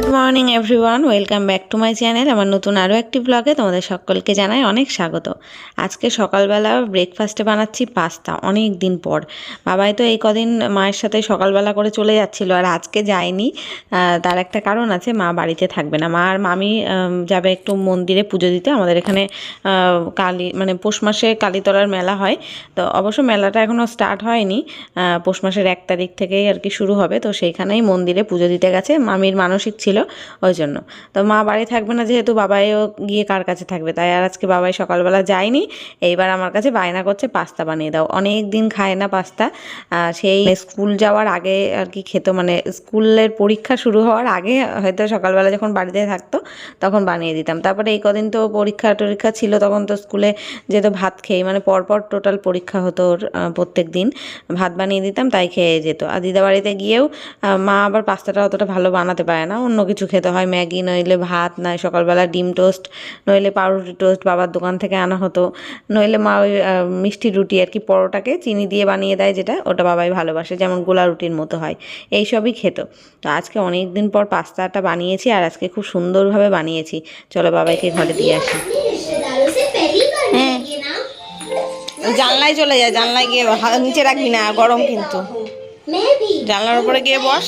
Good morning everyone, welcome back to my channel. আমার নতুন আরও একটি ব্লগে তোমাদের সকলকে জানাই অনেক স্বাগত। আজকে সকালবেলা ব্রেকফাস্টে বানাচ্ছি পাস্তা, অনেক দিন পর। বাবাই তো এই কদিন মায়ের সাথে সকালবেলা করে চলে যাচ্ছিলো, আর আজকে যায়নি। তার একটা কারণ আছে, মা বাড়িতে থাকবে না। মা আর মামি যাবে একটু মন্দিরে পুজো দিতে। আমাদের এখানে পৌষ মাসে কালীতলার মেলা হয়। তো অবশ্য মেলাটা এখনও স্টার্ট হয়নি, পৌষ মাসের 1 তারিখ থেকেই আর কি শুরু হবে। তো সেইখানেই মন্দিরে পুজো দিতে গেছে, মামির মানসিক ছিল ওই জন্য। তো মা বাড়ি থাকবে না যেহেতু, বাবাইও গিয়ে কার কাছে থাকবে, তাই আর আজকে বাবাই সকালবেলা যায়নি। এইবার আমার কাছে বায়না করছে পাস্তা বানিয়ে দাও। অনেক দিন খায় না পাস্তা, সেই স্কুল যাওয়ার আগে আর কি খেত, মানে স্কুলের পরীক্ষা শুরু হওয়ার আগে হয়তো সকালবেলা যখন বাড়িতে থাকতো তখন বানিয়ে দিতাম। তারপরে এই কদিন তো পরীক্ষা ছিল, তখন তো স্কুলে যেহেতু ভাত খেয়ে, মানে পরপর টোটাল পরীক্ষা হতো ওর, প্রত্যেক দিন ভাত বানিয়ে দিতাম, তাই খেয়ে যেত। আর দিদা বাড়িতে গিয়েও মা আবার পাস্তাটা অতটা ভালো বানাতে পারে না, অন্য কিছু খেতে হয়, ম্যাগি নইলে ভাত, নয় সকালবেলা ডিম টোস্ট, নইলে পাউরুটি টোস্ট বাবার দোকান থেকে আনা হতো, নইলে মা ওই মিষ্টি রুটি আর কি, পরোটাকে চিনি দিয়ে বানিয়ে দেয় যেটা, ওটা বাবাই ভালোবাসে, যেমন গোলা রুটির মতো হয়, এইসবই খেত। তো আজকে অনেক দিন পর পাস্তাটা বানিয়েছি, আর আজকে খুব সুন্দরভাবে বানিয়েছি। চলো বাবাইকে ঘরে দিয়ে আসি। হ্যাঁ, জানলায় চলে যায়, জানলায় গিয়ে নিচে রাখবি না, গরম কিন্তু। জানলার উপরে গিয়ে বস,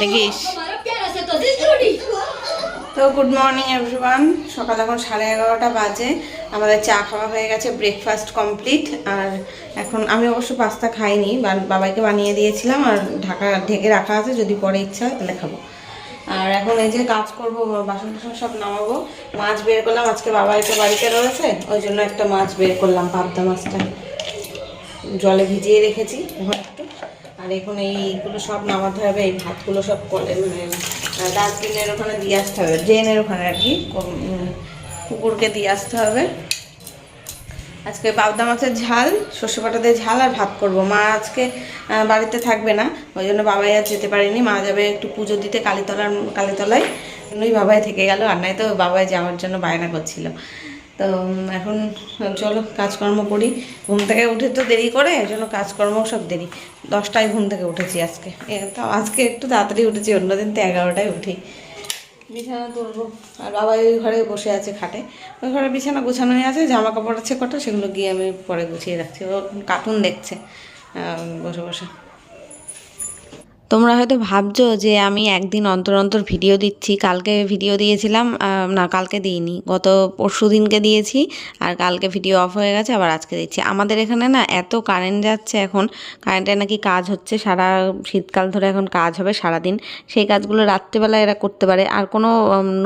দেখিস। তো গুড মর্নিং এভরিওয়ান, সকাল এখন 11:30 বাজে। আমাদের চা খাওয়া হয়ে গেছে, ব্রেকফাস্ট কমপ্লিট। আর এখন আমি অবশ্য পাস্তা খাইনি, বাবাইকে বানিয়ে দিয়েছিলাম, আর ঢেকে রাখা আছে, যদি পরে ইচ্ছা হয় তাহলে খাবো। আর এখন এই যে কাজ করবো, বাসন টাসন সব নামাবো। মাছ বের করলাম, আজকে বাবাই তো বাড়িতে রয়েছে, ওই জন্য একটা মাছ বের করলাম, পাবদা মাছটা জলে ভিজিয়ে রেখেছি এখন একটু। আর এখন এইগুলো সব নামাতে হবে, এই ভাতগুলো সব কলে মানে ডাস্টবিনের ওখানে দিয়ে আসতে হবে, ড্রেনের ওখানে আর কি, কুকুরকে দিয়ে আসতে হবে। আজকে পাবদা মাছের ঝাল, সর্ষে বাটা দিয়ে ঝাল, আর ভাত করব। মা আজকে বাড়িতে থাকবে না, ওই জন্য বাবাই আর যেতে পারেনি। মা যাবে একটু পুজো দিতে কালীতলায়, জন্যই বাবাই থেকে গেল, আর নাই তো বাবাই যাওয়ার জন্য বায়না করছিল। তো এখন চলো কাজকর্ম করি। ঘুম থেকে উঠে তো দেরি করে, এই জন্য কাজকর্ম সব দেরি। 10টায় ঘুম থেকে উঠেছি আজকে, তো আজকে একটু তাড়াতাড়ি উঠেছি, অন্যদিন তো 11টায় উঠি। বিছানা তুলবো, আর বাবা ওই ঘরে বসে আছে খাটে, ওই ঘরে বিছানা গোছানোই আছে, জামা কাপড় আছে কটা, সেগুলো গিয়ে আমি পরে গুছিয়ে রাখছি। ও কার্টুন দেখছে বসে বসে। তোমরা হয়তো ভাবছো যে আমি একদিন অন্তর অন্তর ভিডিও দিচ্ছি। কালকে ভিডিও দিয়েছিলাম, না কালকে দিইনি, গত পরশু দিনকে দিয়েছি, আর কালকে ভিডিও অফ হয়ে গেছে, আবার আজকে দিচ্ছি। আমাদের এখানে না এত কারেন্ট যাচ্ছে এখন, কারেন্টে নাকি কাজ হচ্ছে, সারা শীতকাল ধরে এখন কাজ হবে সারাদিন। সেই কাজগুলো রাত্রেবেলা এরা করতে পারে, আর কোনো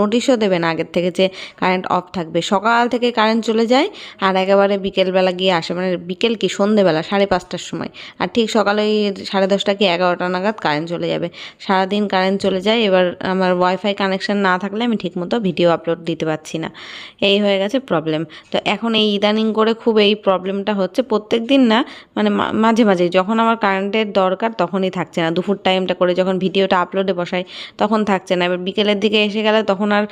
নোটিশও দেবে না আগের থেকে যে কারেন্ট অফ থাকবে। সকাল থেকে কারেন্ট চলে যায়, আর একেবারে বিকেলবেলা গিয়ে আসে, মানে বিকেল কি সন্ধেবেলা 5:30টার সময়, আর ঠিক সকালে 10:30 কি 11টা নাগাদ কারেন্ট চলে যাবে। সারাদিন কারেন্ট চলে যায়। এবার আমার ওয়াইফাই কানেকশান না থাকলে আমি ঠিকমতো ভিডিও আপলোড দিতে পারছি না, এই হয়ে গেছে প্রবলেম। তো এখন এই ইদানিং করে খুব এই প্রবলেমটা হচ্ছে, প্রত্যেক দিন না, মানে মাঝে মাঝে যখন আমার কারেন্টের দরকার তখনই থাকছে না। দুপুর টাইমটা করে যখন ভিডিওটা আপলোডে বসাই তখন থাকছে না। এবার বিকেলের দিকে এসে গেলে তখন আর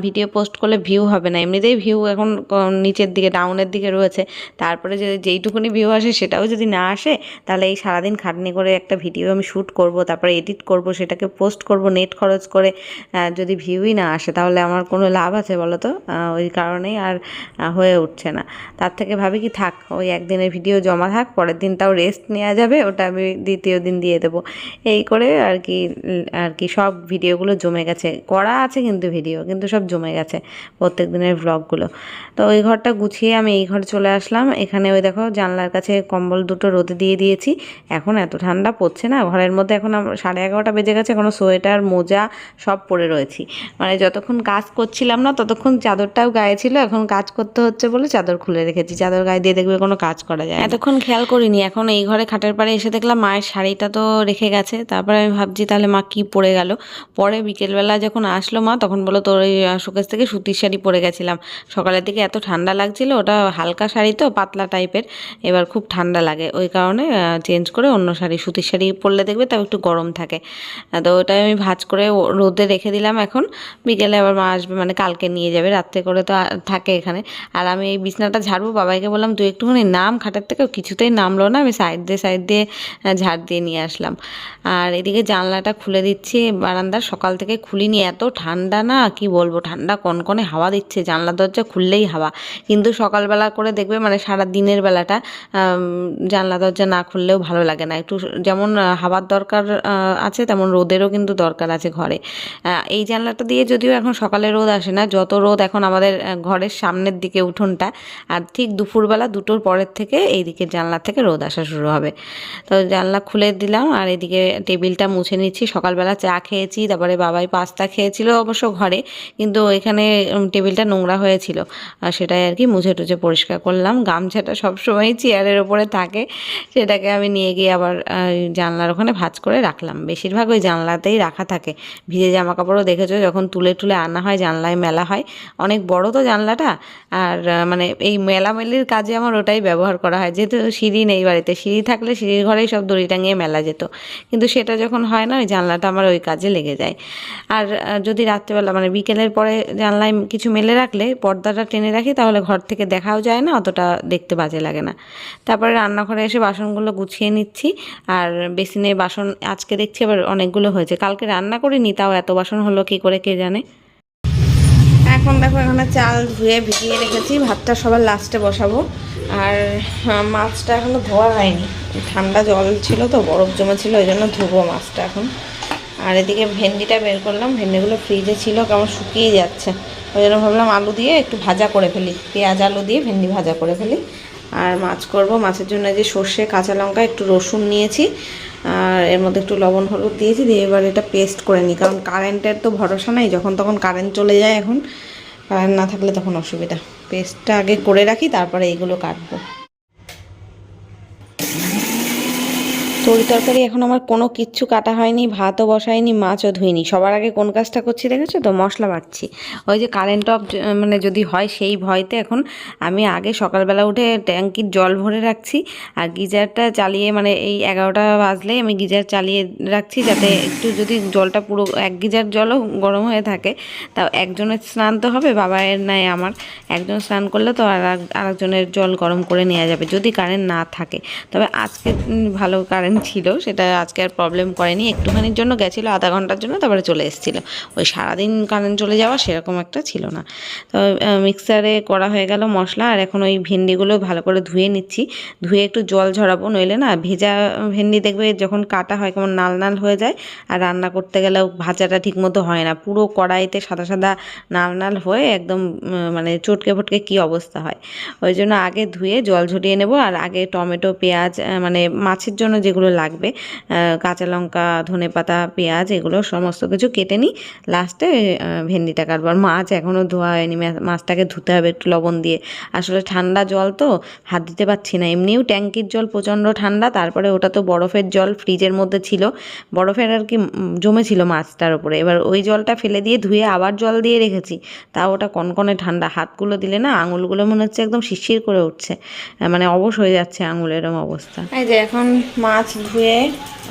ভিডিও পোস্ট করলে ভিউ হবে না, এমনিতেই ভিউ এখন নিচের দিকে, ডাউনের দিকে রয়েছে। তারপরে যেইটুকুনি ভিউ আসে সেটাও যদি না আসে, তাহলে এই সারাদিন খাটনি করে একটা ভিডিও আমি শ্যুট করব, তারপরে এডিট করব, সেটাকে পোস্ট করব, নেট খরচ করে, যদি ভিউই না আসে তাহলে আমার কোনো লাভ আছে বলো তো? ওই কারণেই আর হয়ে উঠছে না। তার থেকে ভাবি কি থাক, ওই একদিনের ভিডিও জমা থাক, পরের দিন তাও রেস্ট নেওয়া যাবে, ওটা আমি দ্বিতীয় দিন দিয়ে দেবো। এই করে আর কি সব ভিডিওগুলো জমে গেছে, করা আছে কিন্তু ভিডিও, কিন্তু সব জমে গেছে প্রত্যেক দিনের ব্লগগুলো। তো ওই ঘরটা গুছিয়ে আমি এই ঘরে চলে আসলাম। এখানে ওই দেখো জানলার কাছে কম্বল দুটো রোদে দিয়ে দিয়েছি। এখন এত ঠান্ডা পড়ছে না ঘরের মধ্যে, এখন 11:30 বেজে গেছে, এখনও সোয়েটার মোজা সব পরে রয়েছি। মানে যতক্ষণ কাজ করছিলাম না ততক্ষণ চাদরটাও গায়ে ছিল, এখন কাজ করতে হচ্ছে বলে চাদর খুলে রেখেছি। চাদর গায়ে দিয়ে দেখবে কোনো কাজ করা যায়, এতক্ষণ খেয়াল করিনি। এখন এই ঘরে খাটের পাড়ে এসে দেখলাম মায়ের শাড়িটা তো রেখে গেছে। তারপরে আমি ভাবছি তাহলে মা কি পরে গেল। পরে বিকেলবেলা যখন আসলো মা, তখন বলো তোর ওই শোকেস থেকে সুতির শাড়ি পরে গেছিলাম। সকালের দিকে এত ঠান্ডা লাগছিল, ওটা হালকা শাড়ি তো পাতলা টাইপের, এবার খুব ঠান্ডা লাগে, ওই কারণে চেঞ্জ করে অন্য শাড়ি, সুতির শাড়ি পরলে দেখবে তাও একটু গরম থাকে। তো ওটাই আমি ভাঁজ করে রোদে রেখে দিলাম। এখন বিকেলে আবার মা আসবে, মানে কালকে নিয়ে যাবে, রাত্রে করে তো থাকে এখানে। আর আমি এই বিছনাটা ঝাড়বো, বাবাইকে বললাম তুই একটুখানি নাম খাটের থেকে, কিছুতেই নামলো না। আমি সাইড দিয়ে ঝাড় দিয়ে নিয়ে আসলাম। আর এদিকে জানলাটা খুলে দিচ্ছি বারান্দার, সকাল থেকে খুলিনি, এত ঠান্ডা না কি বলবো, ঠান্ডা কনকনে হাওয়া দিচ্ছে, জানলা দরজা খুললেই হাওয়া। কিন্তু সকালবেলা করে দেখবে মানে সারা দিনের বেলাটা জানলা দরজা না খুললেও ভালো লাগে না, একটু যেমন হাওয়ার দরকার আছে তেমন রোদেরও কিন্তু দরকার আছে ঘরে। এই জানলাটা দিয়ে যদিও এখন সকালে রোদ আসে না, যত রোদ এখন আমাদের ঘরের সামনের দিকে উঠোনটা, আর ঠিক দুপুরবেলা 2টোর পরের থেকে এই দিকের জানলা থেকে রোদ আসা শুরু হবে। তো জানলা খুলে দিলাম আর এদিকে টেবিলটা মুছে নিচ্ছি। সকালবেলা চা খেয়েছি, তারপরে বাবাই পাস্তা খেয়েছিল অবশ্য ঘরে, কিন্তু এখানে টেবিলটা নোংরা হয়েছিল, আর সেটাই আর কি মুছে টুছে পরিষ্কার করলাম। গামছাটা সবসময় চেয়ারের ওপরে থাকে, সেটাকে আমি নিয়ে গিয়ে আবার জানলার ওখানে ভাঁজ করে রাখলাম। বেশিরভাগ ওই জানলাতেই রাখা থাকে। ভিজে জামা কাপড়ও দেখেছো যখন তুলে আনা হয় জানলায় মেলা হয়, অনেক বড় তো জানলাটা। আর মানে এই মেলামেলির কাজে আমার ওটাই ব্যবহার করা হয়, যেহেতু সিঁড়ি নেই বাড়িতে। সিঁড়ি থাকলে সিঁড়ির ঘরেই সব দড়ি টাঙিয়ে মেলা যেত, কিন্তু সেটা যখন হয় না, ওই জানলাটা আমার ওই কাজে লেগে যায়। আর যদি রাত্রেবেলা মানে বিকেলের পরে জানলায় কিছু মেলে রাখলে, পর্দাটা টেনে রাখি, তাহলে ঘর থেকে দেখাও যায় না, অতটা দেখতে বাজে লাগে না। তারপরে রান্নাঘরে এসে বাসনগুলো গুছিয়ে নিচ্ছি। আর বেসিনে বাসন আজকে দেখছি আবার অনেকগুলো হয়েছে, কালকে রান্না করিনি, তাও এত বাসন হলো কী করে কে জানে। এখন দেখো এখানে চাল ধুয়ে ভিজিয়ে রেখেছি, ভাতটা সবার লাস্টে বসাবো। আর মাছটা এখনও ধোয়া হয়নি, ঠান্ডা জল ছিল তো, বরফ জমেছিল, ওই জন্য ধুবো মাছটা এখন। আর এদিকে ভেন্ডিটা বের করলাম, ভেন্ডিগুলো ফ্রিজে ছিল, কেমন শুকিয়ে যাচ্ছে, ওই জন্য ভাবলাম আলু দিয়ে একটু ভাজা করে ফেলি, পেঁয়াজ আলু দিয়ে ভেন্ডি ভাজা করে ফেলি। আর মাছ করব, মাছের জন্য যে সর্ষে কাঁচা লঙ্কা একটু রসুন নিয়েছি, আর এর মধ্যে একটু লবণ হলুদ দিয়েছি, দিয়ে এবার এটা পেস্ট করে নিই, কারণ কারেন্টের তো ভরসা নেই, যখন তখন কারেন্ট চলে যায়, এখন কারেন্ট না থাকলে তখন অসুবিধা। পেস্টটা আগে করে রাখি, তারপরে এইগুলো কাটবো। তরকারি এখন আমার কোনো কিচ্ছু কাটা হয়নি, ভাতও বসাইনি, মাছও ধুইনি। সবার আগে কোন কাজটা করছি দেখেছো তো, মশলা বাটছি। ওই যে কারেন্ট অফ মানে যদি হয় সেই ভয়তে এখন আমি আগে সকালবেলা উঠে ট্যাঙ্কির জল ভরে রাখছি, আর গিজারটা চালিয়ে, মানে এই 11টা বাজলেই আমি গিজার চালিয়ে রাখছি, যাতে একটু যদি জলটা পুরো এক গিজার জলও গরম হয়ে থাকে, তাও একজনের স্নান তো হবে, বাবায়ের নাই আমার, একজন স্নান করলে তো আরেকজনের জল গরম করে নেওয়া যাবে যদি কারেন্ট না থাকে। তবে আজকে ভালো কারেন্ট ছিল, সেটা আজকে আর প্রবলেম করেনি, একটুখানির জন্য গেছিলো, আধা ঘন্টার জন্য, তারপরে চলে এসেছিলো। ওই সারাদিন কারেন্ট চলে যাওয়া সেরকম একটা ছিল না। তো মিক্সারে করা হয়ে গেল মশলা, আর এখন ওই ভেন্ডিগুলো ভালো করে ধুয়ে নিচ্ছি, ধুয়ে একটু জল ঝরাবো, নইলে না ভেজা ভেন্ডি দেখবে যখন কাটা হয় কেমন নাল নাল হয়ে যায়, আর রান্না করতে গেলেও ভাজাটা ঠিকমতো হয় না, পুরো কড়াইতে সাদা সাদা নাল নাল হয়ে একদম মানে চটকে ফটকে কী অবস্থা হয়। ওই জন্য আগে ধুয়ে জল ঝরিয়ে নেব, আর আগে টমেটো পেঁয়াজ মানে মাছের জন্য যেগুলো লাগবে, কাঁচা লঙ্কা ধনেপাতা পেঁয়াজ এগুলো সমস্ত কিছু কেটে নিই, লাস্টে ভেন্ডিটা কাটবো। আর মাছ এখনও ধোয়া হয়নি, মাছটাকে ধুতে হবে একটু লবণ দিয়ে। আসলে ঠান্ডা জল তো হাত দিতে পারছি না, এমনিও ট্যাঙ্কির জল প্রচণ্ড ঠান্ডা, তারপরে ওটা তো বরফের জল ফ্রিজের মধ্যে ছিল, বরফের আর কি জমেছিল মাছটার উপরে, এবার ওই জলটা ফেলে দিয়ে ধুয়ে আবার জল দিয়ে রেখেছি, তাও ওটা কনকনে ঠান্ডা, হাতগুলো দিলে না আঙুলগুলো মনে হচ্ছে একদম শিরশির করে উঠছে, মানে অবশ হয়ে যাচ্ছে আঙুল, এরকম অবস্থা। এই যে এখন মাছ ধুয়ে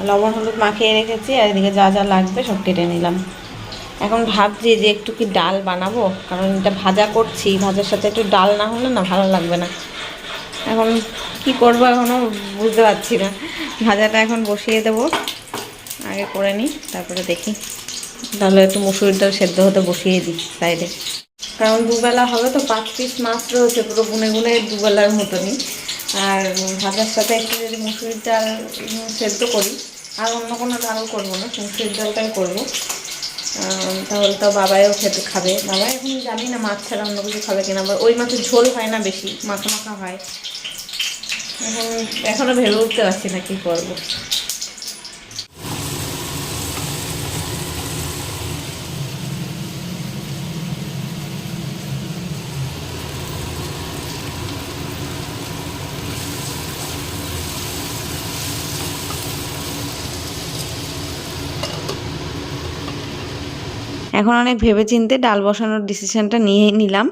লবণ হলুদ মাখিয়ে রেখেছি, আর এদিকে যা যা লাগবে সব কেটে নিলাম। এখন ভাবছি যে একটু কি ডাল বানাবো, কারণ এটা ভাজা করছি, ভাজার সাথে একটু ডাল না হলে না ভালো লাগবে না। এখন কি করবো এখনও বুঝতে পারছি না, ভাজাটা এখন বসিয়ে দেবো, আগে করে নিই তারপরে দেখি। তাহলে একটু মুসুরির ডাল সেদ্ধ হতে বসিয়ে দিই সাইডে, কারণ দুবেলা হবে তো, 5 পিস মাছ রয়েছে, পুরো গুনে গুনে দুবেলার মতনই। আর ভাজার সাথে একটু যদি মুসুরির ডাল সেদ্ধ করি, আর অন্য কোনো ডালও করবো না, মুসুরির ডালটাই করবো, তাহলে তো বাবাইও খেতে খাবে। বাবা এখন জানি না মাছ ছাড়া অন্য কিছু খাবে কিনা, আবার ওই মাছের ঝোল হয় না, বেশি মাখা মাখা হয়। এখনও ভেবে উঠতে পারছি না কী করবো। এখন অনেক ভেবেচিন্তে ডাল বসানোর ডিসিশনটা নিয়েই নিলাম।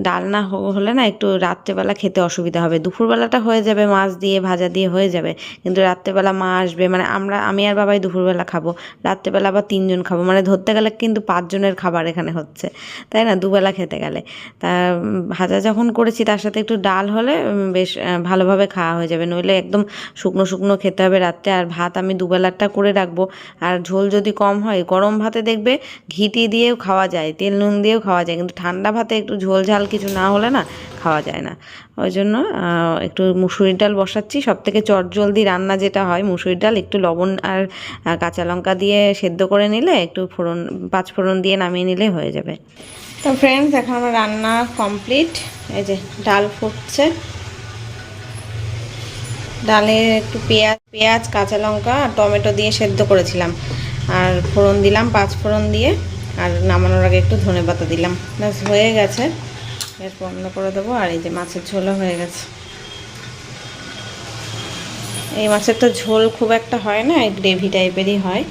ডাল না হলে না একটু রাত্রেবেলা খেতে অসুবিধা হবে। দুপুরবেলাটা হয়ে যাবে, মাছ দিয়ে ভাজা দিয়ে হয়ে যাবে, কিন্তু রাত্রেবেলা মা আসবে, মানে আমি আর বাবাই দুপুরবেলা খাবো, রাত্রেবেলা আবার 3 জন খাবো, মানে ধরতে গেলে কিন্তু 5 জনের খাবার এখানে হচ্ছে, তাই না, দুবেলা খেতে গেলে। তা ভাজা যখন করেছি তার সাথে একটু ডাল হলে বেশ ভালোভাবে খাওয়া হয়ে যাবে, নইলে একদম শুকনো শুকনো খেতে হবে রাত্রে। আর ভাত আমি দুবেলাটা করে রাখবো। আর ঝোল যদি কম হয়, গরম ভাতে দেখবে ঘিটি দিয়েও খাওয়া যায়, তেল নুন দিয়েও খাওয়া যায়, কিন্তু ঠান্ডা ভাতে একটু ঝোল ঝাল কিছু না হলে না খাওয়া যায় না। ওই জন্য একটু মুসুরির ডাল বসাচ্ছি। সবথেকে চটজলদি রান্না যেটা হয় মুসুরির ডাল, একটু লবণ আর কাঁচা লঙ্কা দিয়ে সেদ্ধ করে নিলে, একটু পাঁচ ফোড়ন দিয়ে নামিয়ে নিলে হয়ে যাবে। তো ফ্রেন্ডস, এখন আমার রান্না কমপ্লিট। এই যে ডাল ফুটছে, ডালে একটু পেঁয়াজ কাঁচা লঙ্কা আর টমেটো দিয়ে সেদ্ধ করেছিলাম, আর ফোড়ন দিলাম 5 ফোড়ন দিয়ে, আর নামানোর আগে একটু ধনেপাতা দিলাম। ব্যাস হয়ে গেছে, গ্যাস বন্ধ করে দেবো। আর এই যে মাছের ঝোলও হয়ে গেছে। এই মাছের তো ঝোল খুব একটা হয় না, এই গ্রেভি টাইপেরই হয়,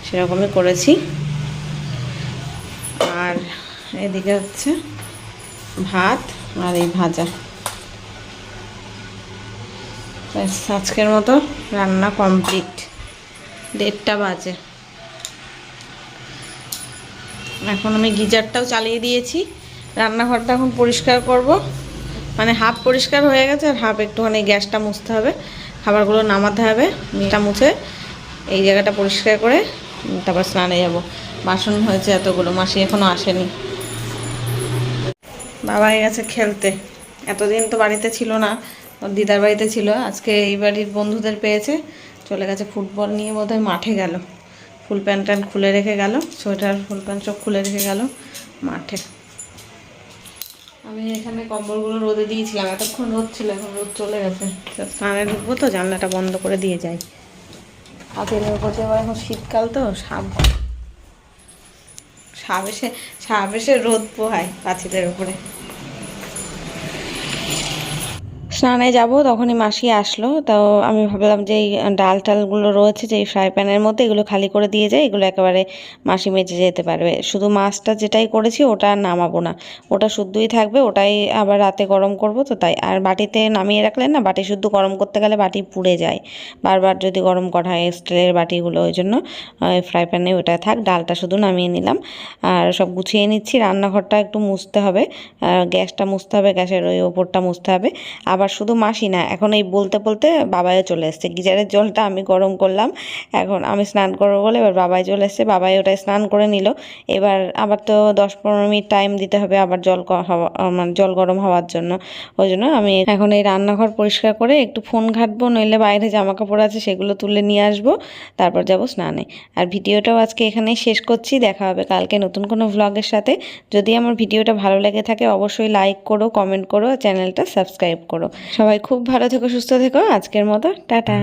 সেরকমই করেছি। আর এদিকে হচ্ছে ভাত আর এই ভাজা। আজকের মতো রান্না কমপ্লিট। 1:30 বাজে। এখন আমি গিজারটাও চালিয়ে দিয়েছি। রান্নাঘরটা এখন পরিষ্কার করব, মানে হাফ পরিষ্কার হয়ে গেছে, আর হাফ একটুখানি গ্যাসটা মুছতে হবে, খাবারগুলো নামাতে হবে। মিটা মুছে এই জায়গাটা পরিষ্কার করে তারপর স্নানে যাব। বাসন হয়েছে এতগুলো, মাসি এখনও আসেনি। বাবা গেছে খেলতে, এতদিন তো বাড়িতে ছিল না, ওর দিদার বাড়িতে ছিল। আজকে এই বাড়ির বন্ধুদের পেয়েছে, চলে গেছে। ফুটবল নিয়ে বোধহয় মাঠে গেল, ফুল প্যান্ট ট্যান্ট খুলে রেখে গেল, সোয়েটার ফুল প্যান্ট সব খুলে রেখে গেল মাঠে। আমি এখানে কম্বলগুলো রোদে দিয়েছিলাম, এতক্ষণ রোদ ছিল, এখন রোদ চলে গেছে। স্নানে ঢুকবো তো জানলাটা বন্ধ করে দিয়ে যাই। হাতের উপর আবার এখন শীতকাল তো, সাপ এসে রোদ পোহায় পাখিদের উপরে। স্নানে যাব, তখনই মাসি আসলো। তো আমি ভাবলাম যে এই ডাল টালগুলো রয়েছে যে ফ্রাই প্যানের মধ্যে, এগুলো খালি করে দিয়ে যায়, এগুলো একেবারে মাসি মেজে যেতে পারবে। শুধু মাছটা যেটাই করেছি ওটা আর নামাবো না, ওটা শুদ্ধই থাকবে, ওটাই আবার রাতে গরম করব তো তাই। আর বাটিতে নামিয়ে রাখলে না, বাটি শুদ্ধ গরম করতে গেলে বাটি পুড়ে যায় বারবার যদি গরম করা হয়, স্টিলের বাটিগুলো। ওই জন্য ফ্রাই প্যানে ওটা থাক, ডালটা শুধু নামিয়ে নিলাম। আর সব গুছিয়ে নিচ্ছি। রান্নাঘরটা একটু মুছতে হবে, গ্যাসটা মুছতে হবে, গ্যাসের ওই ওপরটা মুছতে হবে। আবার শুধু মাসি না, এখন এই বলতে বলতে বাবাইও চলে এসছে। গিজারের জলটা আমি গরম করলাম, এখন আমি স্নান করবো বলে এবার বাবাই চলে এসছে। বাবাই ওটাই স্নান করে নিল। এবার আবার তো 10-15 মিনিট টাইম দিতে হবে আবার মানে জল গরম হওয়ার জন্য। ওই জন্য আমি এখন এই রান্নাঘর পরিষ্কার করে একটু ফোন ঘাঁটবো, নইলে বাইরে জামা কাপড় আছে সেগুলো তুলে নিয়ে আসবো, তারপর যাব স্নানে। আর ভিডিওটাও আজকে এখানেই শেষ করছি। দেখা হবে কালকে নতুন কোনো ভ্লগের সাথে। যদি আমার ভিডিওটা ভালো লেগে থাকে অবশ্যই লাইক করো, কমেন্ট করো, চ্যানেলটা সাবস্ক্রাইব করো। সবাই খুব ভালো থেকো, সুস্থ থেকো। আজকের মতো টাটা।